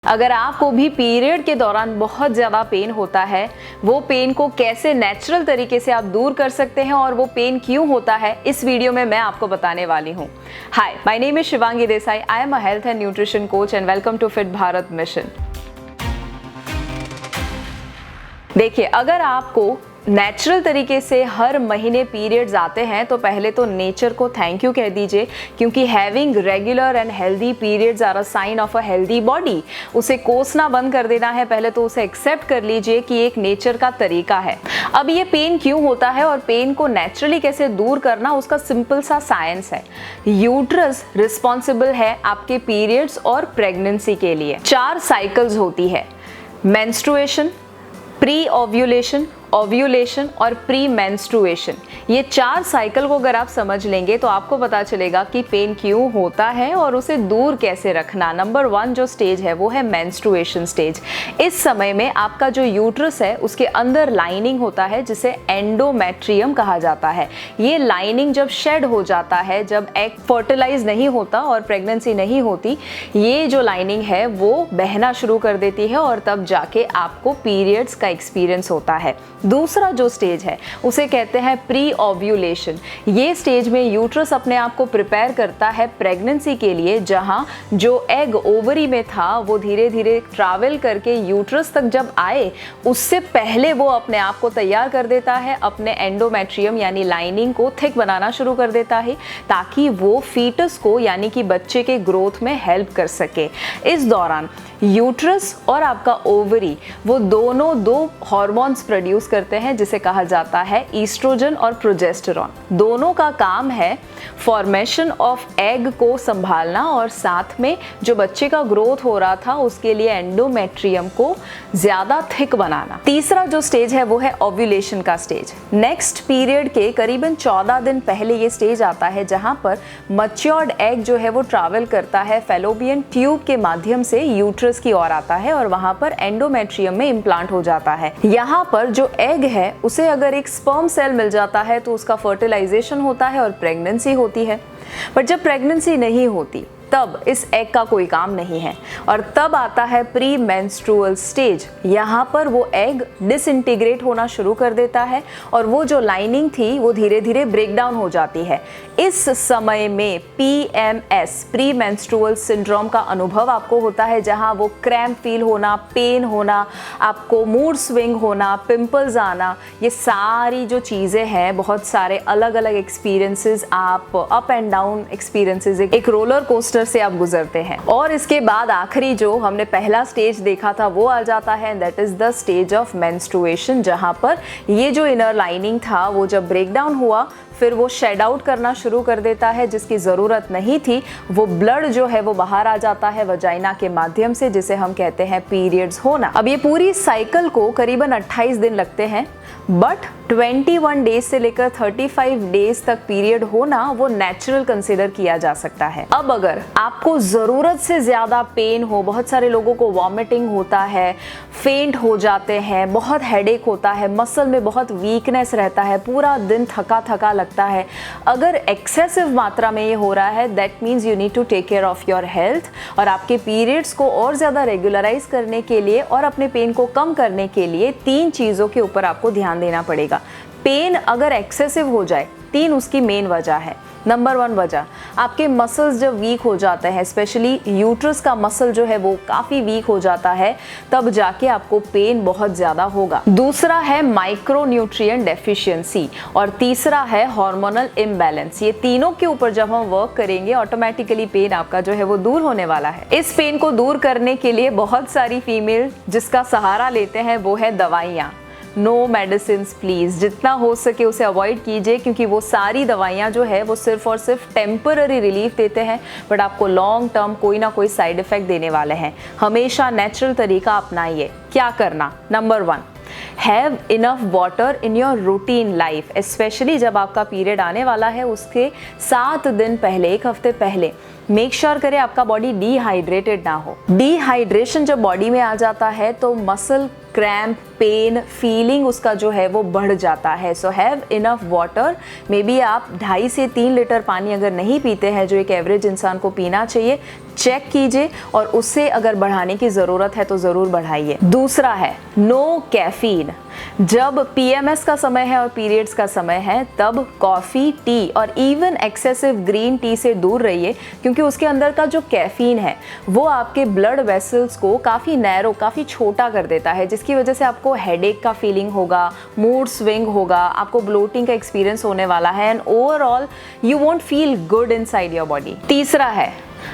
अगर आपको भी पीरियड के दौरान बहुत ज़्यादा पेन होता है, वो पेन को कैसे नेचुरल तरीके से आप दूर कर सकते हैं और वो पेन क्यों होता है, इस वीडियो में मैं आपको बताने वाली हूँ। Hi, my name is Shivangi Desai. I am a health and nutrition coach and welcome to fit Bharat mission. देखिए, अगर आपको नेचुरल तरीके से हर महीने पीरियड्स आते हैं तो पहले तो नेचर को थैंक यू कह दीजिए, क्योंकि having regular and healthy periods are a sign of a healthy body. उसे कोसना बंद कर देना है, पहले तो उसे एक्सेप्ट कर लीजिए कि एक नेचर का तरीका है। अब ये पेन क्यों होता है और पेन को नेचुरली कैसे दूर करना, उसका सिंपल सा साइंस है। यूट्रस रिस्पॉन्सिबल है आपके पीरियड्स और प्रेगनेंसी के लिए। 4 साइकिल्स होती है: मेंस्ट्रुएशन, प्री ओव्यूलेशन, ओव्यूलेशन और प्री मेंस्ट्रुएशन। ये 4 साइकिल को अगर आप समझ लेंगे तो आपको पता चलेगा कि पेन क्यों होता है और उसे दूर कैसे रखना। नंबर 1 जो स्टेज है वो है मेंस्ट्रुएशन स्टेज। इस समय में आपका जो यूट्रस है उसके अंदर लाइनिंग होता है जिसे एंडोमेट्रियम कहा जाता है। ये लाइनिंग जब शेड हो जाता है, जब एग फर्टिलाइज नहीं होता और प्रेगनेंसी नहीं होती, ये जो लाइनिंग है वो बहना शुरू कर देती है और तब जाके आपको पीरियड्स का एक्सपीरियंस होता है। दूसरा जो स्टेज है उसे कहते हैं प्री ओव्यूलेशन। ये स्टेज में यूट्रस अपने आप को प्रिपेयर करता है प्रेगनेंसी के लिए, जहां जो एग ओवरी में था वो धीरे धीरे ट्रैवल करके यूट्रस तक जब आए, उससे पहले वो अपने आप को तैयार कर देता है, अपने एंडोमेट्रियम यानी लाइनिंग को थिक बनाना शुरू कर देता है ताकि वो फीटस को यानी कि बच्चे के ग्रोथ में हेल्प कर सके। इस दौरान यूट्रस और आपका ओवरी वो दोनों 2 हार्मोन्स प्रोड्यूस करते हैं जिसे कहा जाता है ईस्ट्रोजन और प्रोजेस्टेरॉन। दोनों का काम है फॉर्मेशन ऑफ एग को संभालना और साथ में जो बच्चे का ग्रोथ हो रहा था उसके लिए एंडोमेट्रियम को ज्यादा थिक बनाना। तीसरा जो स्टेज है वो है ओव्यूलेशन का स्टेज। नेक्स्ट पीरियड के करीबन 14 दिन पहले ये स्टेज आता है जहां पर मैच्योर्ड एग जो है वो ट्रैवल करता है फैलोपियन ट्यूब के माध्यम से यूट्रस की ओर आता है और वहां पर एंडोमेट्रियम में इम्प्लांट हो जाता है। यहाँ पर जो एग है उसे अगर एक स्पर्म सेल मिल जाता है तो उसका फर्टिलाइजेशन होता है और प्रेगनेंसी होती है। पर जब प्रेगनेंसी नहीं होती तब इस एग का कोई काम नहीं है और तब आता है प्री मेंस्ट्रुअल स्टेज। यहाँ पर वो एग डिसइंटीग्रेट होना शुरू कर देता है और वो जो लाइनिंग थी वो धीरे धीरे ब्रेक डाउन हो जाती है। इस समय में PMS प्री मेंस्ट्रुअल सिंड्रोम का अनुभव आपको होता है, जहाँ वो क्रैम्प फील होना, पेन होना, आपको मूड स्विंग होना, पिंपल्स आना, ये सारी जो चीज़ें हैं, बहुत सारे अलग अलग एक्सपीरियंसेस, आप अप एंड डाउन एक्सपीरियंसेस, एक रोलर कोस्टर से आप गुजरते हैं। और इसके बाद आखिरी जो हमने पहला स्टेज देखा था वो आ जाता है, that is the stage of menstruation, जहां पर ये जो इनर लाइनिंग था वो जब ब्रेक डाउन हुआ फिर वो शेड आउट करना शुरू कर देता है जिसकी ज़रूरत नहीं थी। वो ब्लड जो है वो बाहर आ जाता है वजाइना के माध्यम से, जिसे हम कहते हैं पीरियड्स होना। अब ये पूरी साइकिल को करीबन 28 दिन लगते हैं, बट 21 डेज से लेकर 35 डेज तक पीरियड होना वो नेचुरल कंसिडर किया जा सकता है। अब अगर आपको ज़रूरत से ज़्यादा पेन हो, बहुत सारे लोगों को वॉमिटिंग होता है, फेंट हो जाते हैं, बहुत हेडेक होता है, मसल में बहुत वीकनेस रहता है, पूरा दिन थका थका लगता है, अगर एक्सेसिव मात्रा में ये हो रहा है, that means you need to take care of your health. और आपके पीरियड्स को और ज़्यादा रेगुलराइज करने के लिए और अपने पेन को कम करने के लिए 3 चीज़ों के ऊपर आपको ध्यान देना पड़ेगा। पेन अगर एक्सेसिव हो जाए, 3 उसकी मेन वजह है। नंबर 1 वजह, आपके मसल्स जब वीक हो जाते हैं, स्पेशली यूट्रस का मसल जो है वो काफ़ी वीक हो जाता है, तब जाके आपको पेन बहुत ज़्यादा होगा। दूसरा है माइक्रोन्यूट्रिएंट डेफिशिएंसी और तीसरा है हार्मोनल इम्बैलेंस। ये तीनों के ऊपर जब हम वर्क करेंगे ऑटोमेटिकली पेन आपका जो है वो दूर होने वाला है। इस पेन को दूर करने के लिए बहुत सारी फीमेल जिसका सहारा लेते हैं वो है दवाइयाँ। नो मेडिसिन प्लीज़, जितना हो सके उसे अवॉइड कीजिए, क्योंकि वो सारी दवाइयाँ जो है वो सिर्फ और सिर्फ टेम्पररी रिलीफ देते हैं, बट आपको लॉन्ग टर्म कोई ना कोई साइड इफ़ेक्ट देने वाले हैं। हमेशा नेचुरल तरीका अपनाइए। क्या करना? Number 1, have enough water in your routine life. Specially जब आपका पीरियड आने वाला है उसके 7 दिन पहले, 1 हफ्ते पहले मेक श्योर करें आपका बॉडी डिहाइड्रेटेड ना हो। डिहाइड्रेशन जब बॉडी में आ जाता है तो मसल क्रैम्प, पेन, फीलिंग उसका जो है वो बढ़ जाता है। So have enough water. May be आप 2.5 से 3 लीटर पानी अगर नहीं पीते हैं, जो एक एवरेज इंसान को पीना चाहिए, चेक कीजिए और उससे अगर बढ़ाने की ज़रूरत है तो ज़रूर बढ़ाइए। दूसरा है नो कैफीन। जब पीएमएस का समय है और पीरियड्स का समय है तब कॉफ़ी, टी और इवन एक्सेसिव ग्रीन टी से दूर रहिए, क्योंकि उसके अंदर का जो कैफीन है वो आपके ब्लड वेसल्स को काफ़ी नैरो, काफ़ी छोटा कर देता है, जिसकी वजह से आपको हेडेक का फीलिंग होगा, मूड स्विंग होगा, आपको ब्लोटिंग का एक्सपीरियंस होने वाला है and overall you won't feel good inside your body. तीसरा है,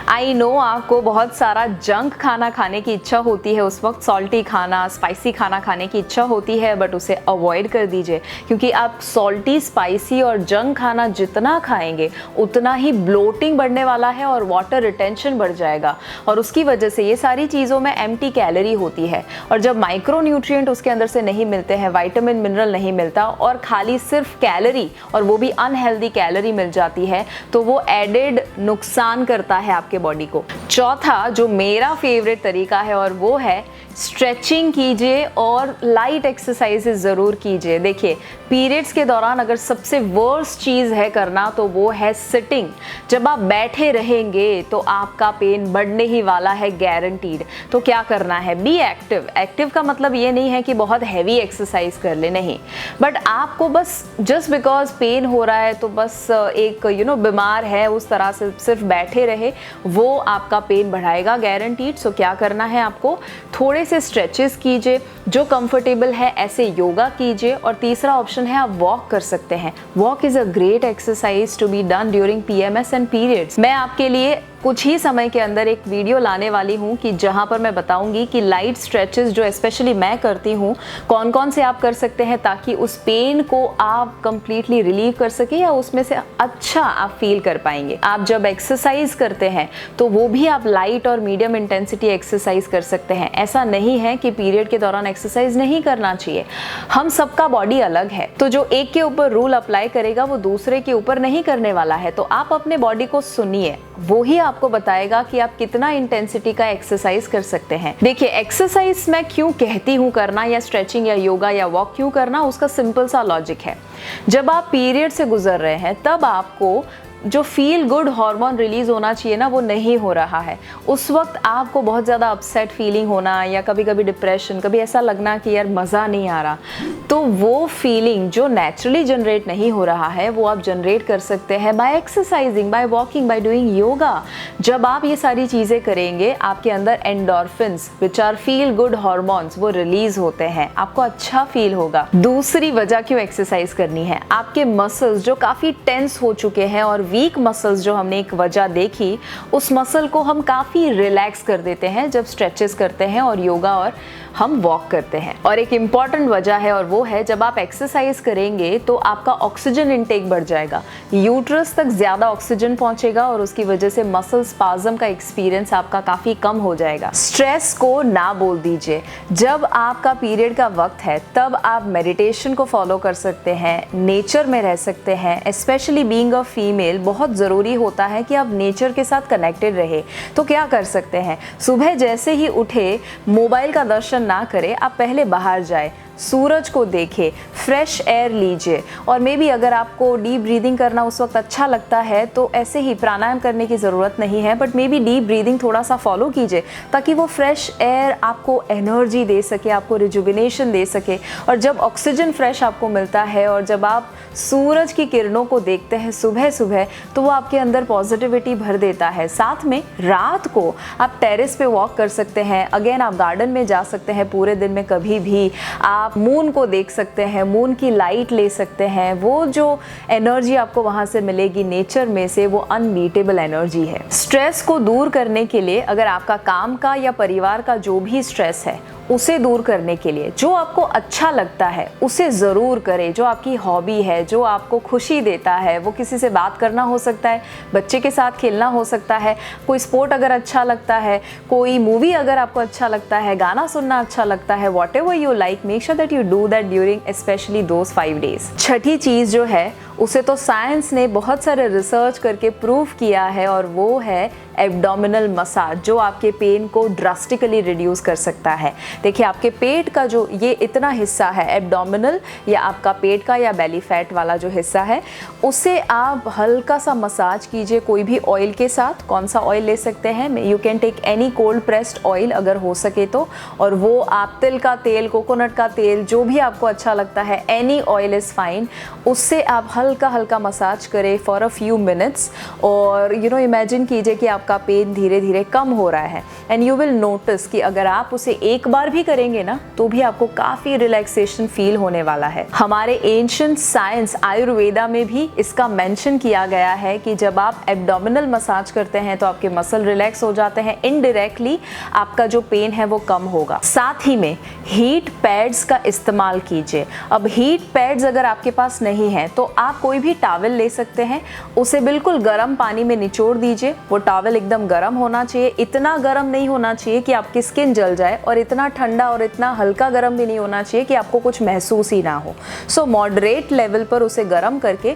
आई नो आपको बहुत सारा जंक खाना खाने की इच्छा होती है, उस वक्त सॉल्टी खाना, स्पाइसी खाना खाने की इच्छा होती है, बट उसे अवॉइड कर दीजिए, क्योंकि आप सॉल्टी, स्पाइसी और जंक खाना जितना खाएंगे उतना ही ब्लोटिंग बढ़ने वाला है और वाटर रिटेंशन बढ़ जाएगा और उसकी वजह से ये सारी चीज़ों में एम्प्टी कैलोरी होती है और जब माइक्रो न्यूट्रिएंट उसके अंदर से नहीं मिलते हैं, विटामिन, मिनरल नहीं मिलता और खाली सिर्फ कैलोरी और वो भी अनहेल्दी कैलोरी मिल जाती है, तो वो एडेड नुकसान करता है आपके बॉडी को। चौथा जो मेरा फेवरेट तरीका है और वो है स्ट्रेचिंग कीजिए और लाइट एक्सरसाइजेस ज़रूर कीजिए। देखिए, पीरियड्स के दौरान अगर सबसे वर्स्ट चीज़ है करना तो वो है सिटिंग। जब आप बैठे रहेंगे तो आपका पेन बढ़ने ही वाला है, गारंटीड। तो क्या करना है, बी एक्टिव। एक्टिव का मतलब ये नहीं है कि बहुत हैवी एक्सरसाइज कर ले, नहीं, बट आपको बस जस्ट बिकॉज पेन हो रहा है तो बस एक बीमार है उस तरह से सिर्फ बैठे रहे, वो आपका पेन बढ़ाएगा गारंटीड। सो क्या करना है, आपको थोड़े से स्ट्रेचेस कीजिए, जो कंफर्टेबल है ऐसे योगा कीजिए और तीसरा ऑप्शन है आप वॉक कर सकते हैं। Walk is a great exercise to be done during PMS and periods. मैं आपके लिए कुछ ही समय के अंदर एक वीडियो लाने वाली हूँ कि जहाँ पर मैं बताऊँगी कि लाइट स्ट्रेचेस जो स्पेशली मैं करती हूँ कौन कौन से आप कर सकते हैं ताकि उस पेन को आप कंप्लीटली रिलीव कर सके या उसमें से अच्छा आप फील कर पाएंगे। आप जब एक्सरसाइज करते हैं तो वो भी आप लाइट और मीडियम इंटेंसिटी एक्सरसाइज कर सकते हैं। ऐसा नहीं है कि पीरियड के दौरान एक्सरसाइज नहीं करना चाहिए, हम सबका बॉडी अलग है, तो जो एक के ऊपर रूल अप्लाई करेगा वो दूसरे के ऊपर नहीं करने वाला है। तो आप अपने बॉडी को सुनिए, वो ही आपको बताएगा कि आप कितना इंटेंसिटी का एक्सरसाइज कर सकते हैं। देखिए, एक्सरसाइज मैं क्यों कहती हूँ करना, या स्ट्रेचिंग या योगा या वॉक क्यों करना, उसका सिंपल सा लॉजिक है। जब आप पीरियड से गुजर रहे हैं तब आपको जो फील गुड हार्मोन रिलीज होना चाहिए ना, वो नहीं हो रहा है। उस वक्त आपको बहुत ज़्यादा अपसेट फीलिंग होना या कभी कभी डिप्रेशन, कभी ऐसा लगना कि यार मज़ा नहीं आ रहा, तो वो फीलिंग जो नेचुरली जनरेट नहीं हो रहा है वो आप जनरेट कर सकते हैं by exercising, by walking, by doing yoga. जब आप ये सारी चीज़ें करेंगे आपके अंदर endorphins which are feel good hormones वो रिलीज होते हैं, आपको अच्छा फील होगा। दूसरी वजह क्यों एक्सरसाइज करनी है, आपके मसल्स जो काफ़ी टेंस हो चुके हैं और वीक मसल्स जो हमने एक वजह देखी, उस मसल को हम काफ़ी रिलैक्स कर देते हैं जब स्ट्रेचेस करते हैं और योगा और हम वॉक करते हैं। और एक इम्पॉर्टेंट वजह है और वो है जब आप एक्सरसाइज करेंगे तो आपका ऑक्सीजन इनटेक बढ़ जाएगा, यूट्रस तक ज़्यादा ऑक्सीजन पहुंचेगा और उसकी वजह से मसल स्पाज्म का एक्सपीरियंस आपका काफ़ी कम हो जाएगा। स्ट्रेस को ना बोल दीजिए। जब आपका पीरियड का वक्त है तब आप मेडिटेशन को फॉलो कर सकते हैं, नेचर में रह सकते हैं। स्पेशली बीइंग अ फीमेल बहुत ज़रूरी होता है कि आप नेचर के साथ कनेक्टेड रहे। तो क्या कर सकते हैं, सुबह जैसे ही उठे मोबाइल का दर्शन ना करें, आप पहले बाहर जाए, सूरज को देखें, फ्रेश एयर लीजिए और मे बी अगर आपको डीप ब्रीदिंग करना उस वक्त अच्छा लगता है तो ऐसे ही प्राणायाम करने की ज़रूरत नहीं है, but may be deep breathing थोड़ा सा फॉलो कीजिए ताकि वो फ्रेश एयर आपको एनर्जी दे सके, आपको रिजुविनेशन दे सके। और जब ऑक्सीजन फ्रेश आपको मिलता है और जब आप सूरज की किरणों को देखते हैं सुबह सुबह तो वो आपके अंदर पॉजिटिविटी भर देता है। साथ में रात को आप टेरेस पे वॉक कर सकते हैं, अगेन आप गार्डन में जा सकते हैं, पूरे दिन में कभी भी आप मून को देख सकते हैं, मून की लाइट ले सकते हैं। वो जो एनर्जी आपको वहाँ से मिलेगी नेचर में से, वो अनबीटेबल एनर्जी है। स्ट्रेस को दूर करने के लिए अगर आपका काम का या परिवार का जो भी स्ट्रेस है उसे दूर करने के लिए जो आपको अच्छा लगता है उसे ज़रूर करें। जो आपकी हॉबी है, जो आपको खुशी देता है, वो किसी से बात करना हो सकता है, बच्चे के साथ खेलना हो सकता है, कोई स्पोर्ट अगर अच्छा लगता है, कोई मूवी अगर आपको अच्छा लगता है, गाना सुनना अच्छा लगता है, whatever you like, make sure that you do that during specially those 5 days। छठी चीज़ जो है उसे तो साइंस ने बहुत सारे रिसर्च करके प्रूव किया है, और वो है एब्डोमिनल मसाज, जो आपके पेन को ड्रास्टिकली रिड्यूस कर सकता है। देखिए, आपके पेट का जो ये इतना हिस्सा है एब्डोमिनल, या आपका पेट का या बेली फैट वाला जो हिस्सा है, उसे आप हल्का सा मसाज कीजिए कोई भी ऑयल के साथ। कौन सा ऑयल ले सकते हैं? You can take any cold pressed oil अगर हो सके तो, और वो आप तिल का तेल, कोकोनट का तेल, जो भी आपको अच्छा लगता है, एनी ऑयल इज़ फाइन। उससे आप हल्का हल्का मसाज करें फॉर अ फ्यू मिनट्स, और इमेजिन कीजिए कि आपका पेन धीरे धीरे कम हो रहा है। एंड यू विल नोटिस कि अगर आप उसे एक बार भी करेंगे ना, तो भी आपको काफ़ी रिलैक्सेशन फील होने वाला है। हमारे एंशिएंट साइंस आयुर्वेदा में भी इसका मेंशन किया गया है कि जब आप एब्डोमिनल मसाज करते हैं तो आपके मसल रिलैक्स हो जाते हैं, इनडायरेक्टली आपका जो पेन है वो कम होगा। साथ ही में हीट पैड्स का इस्तेमाल कीजिए। अब हीट पैड्स अगर आपके पास नहीं है तो आप कोई भी टॉवल ले सकते हैं, उसे बिल्कुल गर्म पानी में निचोड़ दीजिए। वो टॉवल एकदम गर्म होना चाहिए, इतना गर्म नहीं होना चाहिए कि आपकी स्किन जल जाए, और इतना ठंडा और इतना हल्का गर्म भी नहीं होना चाहिए कि आपको कुछ महसूस ही ना हो। सो मॉडरेट लेवल पर उसे गर्म करके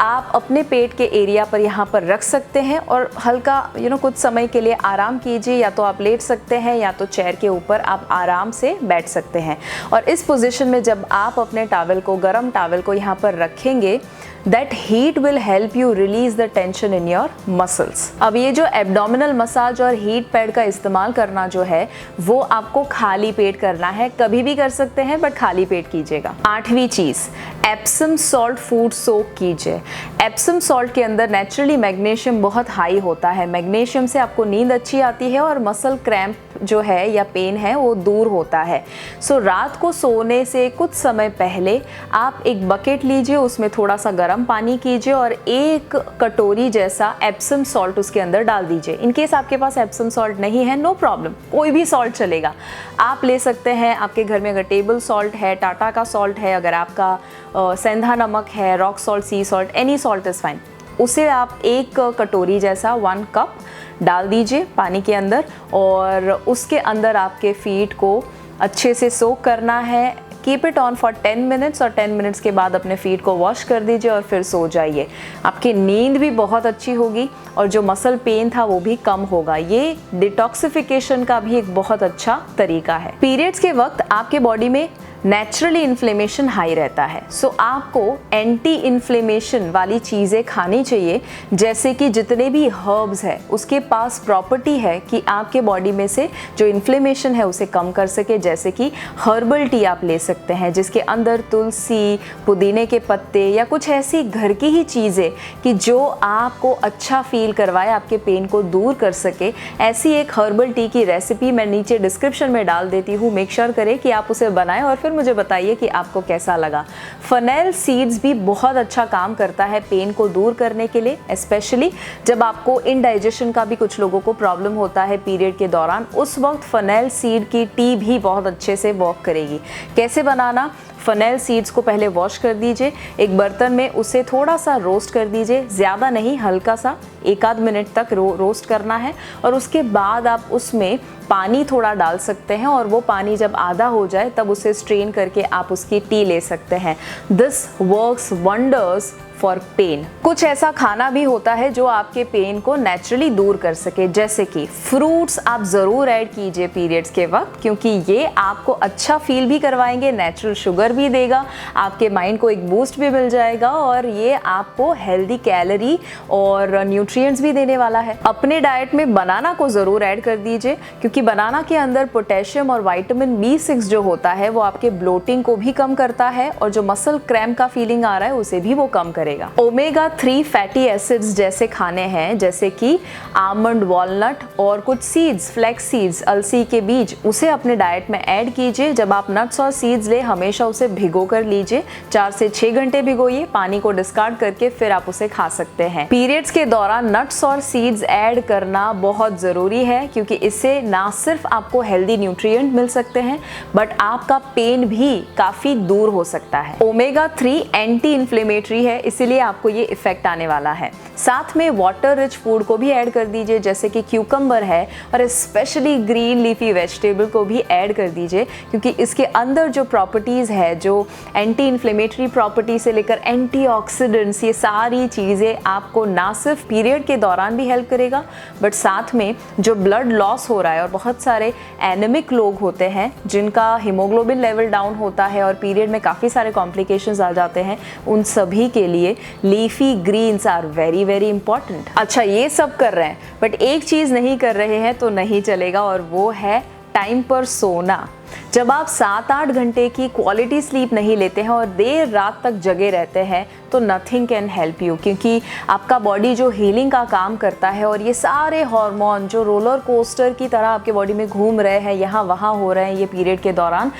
आप अपने पेट के एरिया पर यहाँ पर रख सकते हैं, और हल्का कुछ समय के लिए आराम कीजिए। या तो आप लेट सकते हैं, या तो चेयर के ऊपर आप आराम से बैठ सकते हैं। और इस पोजीशन में जब आप अपने टॉवल को, गर्म टॉवल को यहाँ पर रखेंगे, that heat will help you release the tension in your muscles। अब ये जो एब्डोमिनल मसाज और हीट पैड का इस्तेमाल करना जो है, वो आपको खाली पेट करना है। कभी भी कर सकते हैं, बट खाली पेट कीजिएगा। 8वीं चीज़, एप्सम सॉल्ट फूड सोक कीजिए। एप्सम सॉल्ट के अंदर नेचुरली मैग्नीशियम बहुत हाई होता है। मैग्नीशियम से आपको नींद अच्छी आती है, और मसल क्रैम्प जो है या पेन है वो दूर होता है। सो रात को सोने से कुछ समय पहले आप एक बकेट लीजिए, उसमें थोड़ा सा गर्म पानी कीजिए, और 1 कटोरी जैसा एप्सम सॉल्ट उसके अंदर डाल दीजिए। इन केस आपके पास एप्सम सॉल्ट नहीं है, नो प्रॉब्लम, कोई भी सॉल्ट चलेगा, आप ले सकते हैं। आपके घर में अगर टेबल सॉल्ट है, टाटा का सॉल्ट है, अगर आपका सेंधा नमक है, rock salt, C salt, any salt is fine, उसे आप 1 कटोरी जैसा 1 कप डाल दीजिए पानी के अंदर, और उसके अंदर आपके फीट को अच्छे से सोक करना है। Keep it on for 10 minutes, और 10 मिनट्स के बाद अपने फीट को वॉश कर दीजिए और फिर सो जाइए। आपकी नींद भी बहुत अच्छी होगी, और जो मसल पेन था वो भी कम होगा। ये डिटॉक्सिफिकेशन का भी एक बहुत अच्छा तरीका है। पीरियड्स के वक्त आपके बॉडी में नेचुरली इन्फ्लेमेशन हाई रहता है, सो आपको एंटी इन्फ्लेमेशन वाली चीज़ें खानी चाहिए। जैसे कि जितने भी हर्ब्स है, उसके पास प्रॉपर्टी है कि आपके बॉडी में से जो इन्फ्लेमेशन है उसे कम कर सके। जैसे कि हर्बल टी आप ले सकते हैं, जिसके अंदर तुलसी, पुदीने के पत्ते, या कुछ ऐसी घर की ही चीज़ें कि जो आपको अच्छा फील करवाए, आपके पेन को दूर कर सके। ऐसी एक हर्बल टी की रेसिपी मैं नीचे डिस्क्रिप्शन में डाल देती हूँ, मेक श्योर करें कि आप उसे बनाएं, और फिर मुझे बताइए कि आपको कैसा लगा। फनेल सीड्स भी बहुत अच्छा काम करता है पेन को दूर करने के लिए, स्पेशली जब आपको इनडाइजेशन का भी कुछ लोगों को प्रॉब्लम होता है पीरियड के दौरान। उस वक्त फनेल सीड की टी भी बहुत अच्छे से वर्क करेगी। कैसे बनाना? फनेल सीड्स को पहले वॉश कर दीजिए, एक बर्तन में उसे थोड़ा सा रोस्ट कर दीजिए, ज़्यादा नहीं, हल्का सा 1 आध मिनट तक रोस्ट करना है। और उसके बाद आप उसमें पानी थोड़ा डाल सकते हैं, और वो पानी जब आधा हो जाए तब उसे स्ट्रेन करके आप उसकी टी ले सकते हैं। This works wonders for pain. कुछ ऐसा खाना भी होता है जो आपके पेन को नेचुरली दूर कर सके, जैसे कि फ्रूट्स आप ज़रूर ऐड कीजिए पीरियड्स के वक्त, क्योंकि ये आपको अच्छा फील भी करवाएंगे, नेचुरल शुगर भी देगा, आपके माइंड को एक बूस्ट भी मिल जाएगा, और ये आपको हेल्दी कैलोरी और न्यूट्रिएंट्स भी देने वाला है। अपने डाइट में बनाना को ज़रूर ऐड कर दीजिए, क्योंकि बनाना के अंदर पोटेशियम और विटामिन B6 जो होता है वो आपके ब्लोटिंग को भी कम करता है, और जो मसल क्रैम्प का फीलिंग आ रहा है उसे भी वो कम करेगा। ओमेगा 3 फैटी एसिड्स जैसे खाने हैं, जैसे कि आमंड, वॉलनट और कुछ सीड्स, फ्लैक्स सीड्स, अलसी के बीज, उसे अपने डाइट में ऐड कीजिए। जब आप नट्स और सीड्स ले, हमेशा उसे भिगो कर लीजिए, 4 से 6 घंटे भिगोइए, पानी को डिस्कार्ड करके फिर आप उसे खा सकते हैं। पीरियड्स के दौरान नट्स और सीड्स ऐड करना बहुत ज़रूरी है, क्योंकि इससे ना सिर्फ आपको हेल्दी न्यूट्रिएंट मिल सकते हैं, बट आपका पेन भी काफ़ी दूर हो सकता है। ओमेगा 3 एंटी इन्फ्लेमेटरी है, इसीलिए आपको ये इफेक्ट आने वाला है। साथ में वाटर रिच फूड को भी ऐड कर दीजिए, जैसे कि क्यूकम्बर है, और स्पेशली ग्रीन लीफी वेजिटेबल को भी ऐड कर दीजिए, क्योंकि इसके अंदर जो प्रॉपर्टीज़ है, जो एंटी इन्फ्लेमेटरी प्रॉपर्टी से लेकर एंटीऑक्सीडेंट्स, ये सारी चीज़ें आपको ना सिर्फ पीरियड के दौरान भी हेल्प करेगा, बट साथ में जो ब्लड लॉस हो रहा है, और बहुत सारे एनेमिक लोग होते हैं जिनका हीमोग्लोबिन लेवल डाउन होता है और पीरियड में काफ़ी सारे कॉम्प्लिकेशंस आ जाते हैं, उन सभी के लिए leafy greens are very very important. अच्छा, ये सब कर रहे हैं बट एक चीज़ नहीं कर रहे हैं तो नहीं चलेगा, और वो है टाइम पर सोना। जब आप 7-8 घंटे की क्वालिटी स्लीप नहीं लेते हैं और देर रात तक जगे रहते हैं तो नथिंग कैन हेल्प यू, क्योंकि आपका बॉडी जो हीलिंग का काम करता है और ये सारे हार्मोन जो रोलर कोस्टर की तरह आपके बॉडी में घूम रहे हैं, यहाँ वहाँ हो रहे हैं ये पीरियड के दौरान,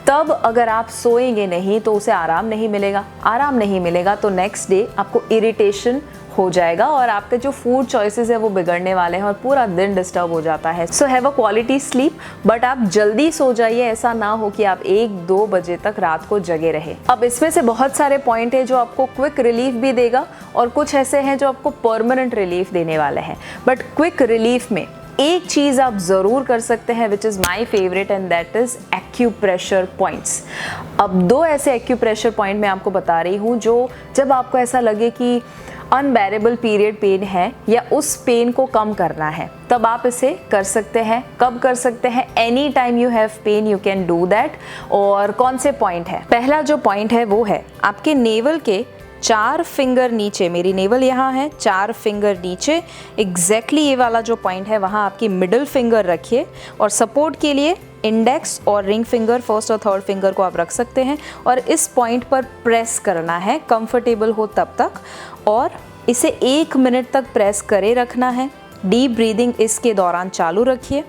तब अगर आप सोएंगे नहीं तो उसे आराम नहीं मिलेगा। आराम नहीं मिलेगा तो नेक्स्ट डे आपको इरिटेशन हो जाएगा और आपके जो फूड चॉइसेस है वो बिगड़ने वाले हैं और पूरा दिन डिस्टर्ब हो जाता है। So have a quality sleep, but आप जल्दी सो जाइए, ऐसा ना हो कि आप 1-2 बजे तक रात को जगे रहे। अब इसमें से बहुत सारे पॉइंट है जो आपको क्विक रिलीफ भी देगा और कुछ ऐसे हैं जो आपको परमानेंट रिलीफ देने वाले हैं। बट क्विक रिलीफ में एक चीज़ आप ज़रूर कर सकते हैं which is my favourite, and that is acupressure points. अब 2 ऐसे एक्यूप्रेशर पॉइंट मैं आपको बता रही हूँ जो जब आपको ऐसा लगे कि अनबेरेबल पीरियड पेन है या उस पेन को कम करना है, तब आप इसे कर सकते हैं। कब कर सकते हैं? Any time you have pain you can do that. और कौन से पॉइंट है? पहला जो पॉइंट है वो है आपके नेवल के 4 फिंगर नीचे, मेरी नेवल यहाँ है, 4 फिंगर नीचे एग्जैक्टली ये वाला जो पॉइंट है वहाँ आपकी मिडिल फिंगर रखिए, और सपोर्ट के लिए इंडेक्स और रिंग फिंगर, फर्स्ट और थर्ड फिंगर को आप रख सकते हैं, और इस पॉइंट पर प्रेस करना है, कंफर्टेबल हो तब तक, और इसे 1 मिनट तक प्रेस करे रखना है। डीप ब्रीदिंग इसके दौरान चालू रखिए।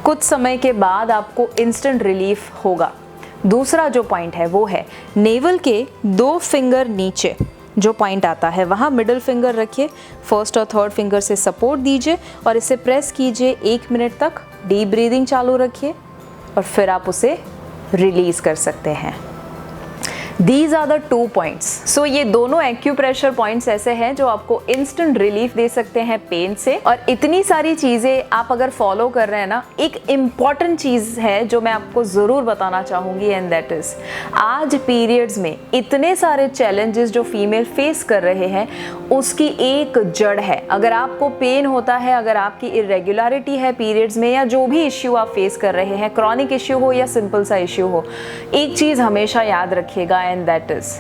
कुछ समय के बाद आपको इंस्टेंट रिलीफ होगा। दूसरा जो पॉइंट है वो है नेवल के 2 फिंगर नीचे जो पॉइंट आता है वहाँ मिडिल फिंगर रखिए, फर्स्ट और थर्ड फिंगर से सपोर्ट दीजिए और इसे प्रेस कीजिए 1 मिनट तक। डीप ब्रीदिंग चालू रखिए और फिर आप उसे रिलीज कर सकते हैं। These are the 2 points. So ये दोनों एक्यूप्रेशर पॉइंट्स ऐसे हैं जो आपको इंस्टेंट रिलीफ दे सकते हैं पेन से। और इतनी सारी चीज़ें आप अगर फॉलो कर रहे हैं ना, एक इम्पॉर्टेंट चीज़ है जो मैं आपको ज़रूर बताना चाहूँगी, एंड दैट इज़ आज पीरियड्स में इतने सारे चैलेंजेस जो फीमेल फेस कर रहे हैं उसकी एक जड़ है। अगर आपको पेन होता है, अगर आपकी इरेगुलरिटी है पीरियड्स में, या जो भी इश्यू आप फेस कर रहे हैं, क्रॉनिक इश्यू हो या सिंपल सा इश्यू हो, एक चीज़ हमेशा याद रखिएगा, एंड दैट इज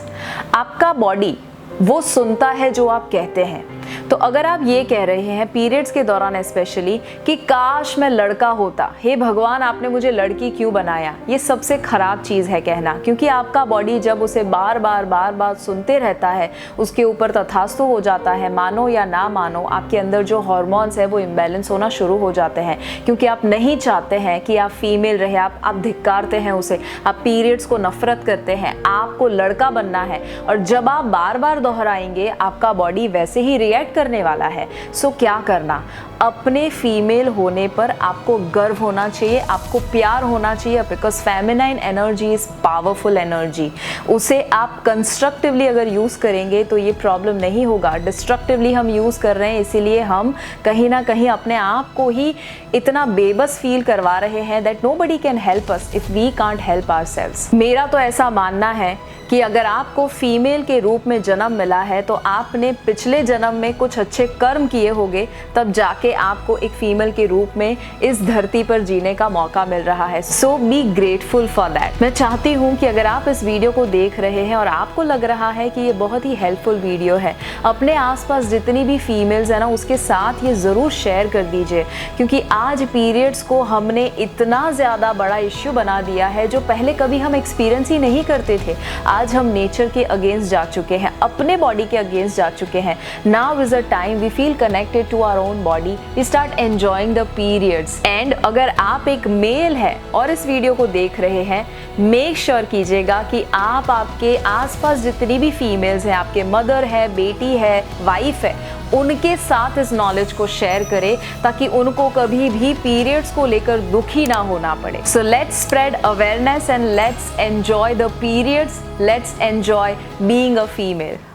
आपका बॉडी वो सुनता है जो आप कहते हैं। तो अगर आप ये कह रहे हैं पीरियड्स के दौरान स्पेशली कि काश मैं लड़का होता, हे भगवान आपने मुझे लड़की क्यों बनाया, ये सबसे खराब चीज़ है कहना, क्योंकि आपका बॉडी जब उसे बार बार सुनते रहता है उसके ऊपर तथास्तु हो जाता है। मानो या ना मानो, आपके अंदर जो हार्मोन्स है वो इम्बैलेंस होना शुरू हो जाते हैं, क्योंकि आप नहीं चाहते हैं कि आप फीमेल रहे, आप धिक्कारते हैं उसे, आप पीरियड्स को नफरत करते हैं, आपको लड़का बनना है। और जब आप बार बार दोहराएंगे आपका बॉडी वैसे ही रिएक्ट करने वाला है। सो क्या करना, अपने फीमेल होने पर आपको गर्व होना चाहिए, आपको प्यार होना चाहिए, because feminine energy is powerful energy. उसे आप कंस्ट्रक्टिवली अगर यूज़ करेंगे तो ये प्रॉब्लम नहीं होगा। डिस्ट्रक्टिवली हम यूज़ कर रहे हैं, इसीलिए हम कहीं ना कहीं अपने आप को ही इतना बेबस फील करवा रहे हैं that nobody can help us if we can't help ourselves. मेरा तो ऐसा मानना है कि अगर आपको फीमेल के रूप में जन्म मिला है तो आपने पिछले जन्म में कुछ अच्छे कर्म किए होंगे, तब जाके आपको एक फीमेल के रूप में इस धरती पर जीने का मौका मिल रहा है। सो बी ग्रेटफुल फॉर दैट। मैं चाहती हूँ कि अगर आप इस वीडियो को देख रहे हैं और आपको लग रहा है कि ये बहुत ही हेल्पफुल वीडियो है, अपने आसपास जितनी भी फीमेल्स है ना उसके साथ ये ज़रूर शेयर कर दीजिए, क्योंकि आज पीरियड्स को हमने इतना ज़्यादा बड़ा इश्यू बना दिया है जो पहले कभी हम एक्सपीरियंस ही नहीं करते थे। आज हम नेचर के अगेंस्ट जा चुके हैं, अपने बॉडी के अगेंस्ट जा चुके हैं। Now now is a time we feel connected to our own body, we start enjoying the periods. And अगर आप एक मेल है और इस वीडियो को देख रहे हैं, मेक श्योर कीजिएगा कि आप आपके आसपास जितनी भी फीमेल्स हैं, आपके मदर है, बेटी है, वाइफ है, उनके साथ इस नॉलेज को शेयर करें ताकि उनको कभी भी पीरियड्स को लेकर दुखी ना होना पड़े। So let's spread awareness and let's enjoy the periods, let's enjoy being a female.